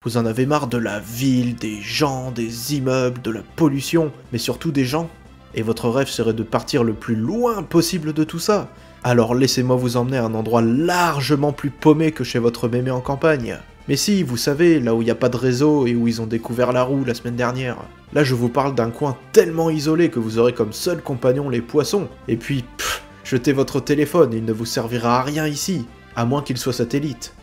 Vous en avez marre de la ville, des gens, des immeubles, de la pollution, mais surtout des gens. Et votre rêve serait de partir le plus loin possible de tout ça. Alors laissez-moi vous emmener à un endroit largement plus paumé que chez votre mémé en campagne. Mais si, vous savez, là où il n'y a pas de réseau et où ils ont découvert la roue la semaine dernière. Là je vous parle d'un coin tellement isolé que vous aurez comme seul compagnon les poissons. Et puis, jetez votre téléphone, il ne vous servira à rien ici, à moins qu'il soit satellite.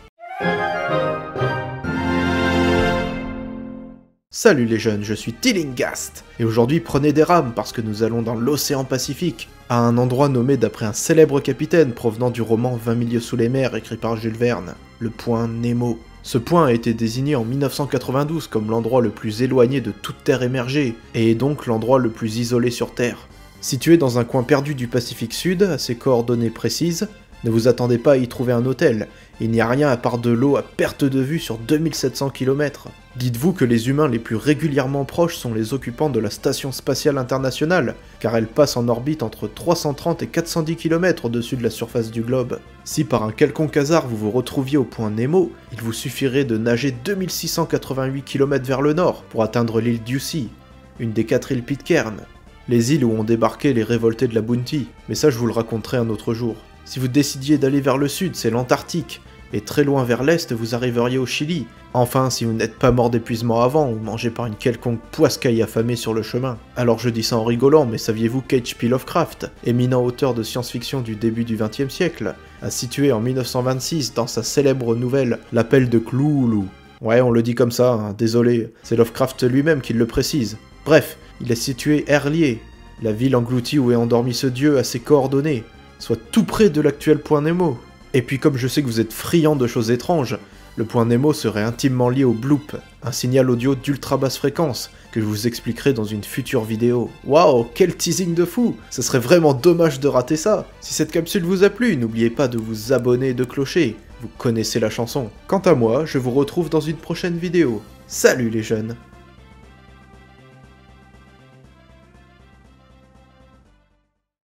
Salut les jeunes, je suis Tillinghast, et aujourd'hui prenez des rames parce que nous allons dans l'océan Pacifique, à un endroit nommé d'après un célèbre capitaine provenant du roman 20 milieux sous les mers écrit par Jules Verne, le point Nemo. Ce point a été désigné en 1992 comme l'endroit le plus éloigné de toute terre émergée, et est donc l'endroit le plus isolé sur Terre. Situé dans un coin perdu du Pacifique Sud, à ses coordonnées précises, ne vous attendez pas à y trouver un hôtel, il n'y a rien à part de l'eau à perte de vue sur 2700 km. Dites-vous que les humains les plus régulièrement proches sont les occupants de la Station Spatiale Internationale, car elle passe en orbite entre 330 et 410 km au-dessus de la surface du globe. Si par un quelconque hasard vous vous retrouviez au point Nemo, il vous suffirait de nager 2688 km vers le nord pour atteindre l'île Ducie, une des 4 îles Pitcairn, les îles où ont débarqué les révoltés de la Bounty, mais ça je vous le raconterai un autre jour. Si vous décidiez d'aller vers le sud, c'est l'Antarctique, et très loin vers l'est, vous arriveriez au Chili. Enfin, si vous n'êtes pas mort d'épuisement avant, ou mangé par une quelconque poiscaille affamée sur le chemin. Alors je dis ça en rigolant, mais saviez-vous qu'H.P. Lovecraft, éminent auteur de science-fiction du début du XXe siècle, a situé en 1926 dans sa célèbre nouvelle « L'appel de Cthulhu ». Ouais, on le dit comme ça, hein, désolé, c'est Lovecraft lui-même qui le précise. Bref, il a situé Herlier, la ville engloutie où est endormi ce dieu à ses coordonnées, soit tout près de l'actuel point Nemo. Et puis comme je sais que vous êtes friands de choses étranges, le point Nemo serait intimement lié au bloop, un signal audio d'ultra basse fréquence, que je vous expliquerai dans une future vidéo. Waouh, quel teasing de fou! Ce serait vraiment dommage de rater ça! Si cette capsule vous a plu, n'oubliez pas de vous abonner et de clocher, vous connaissez la chanson. Quant à moi, je vous retrouve dans une prochaine vidéo. Salut les jeunes!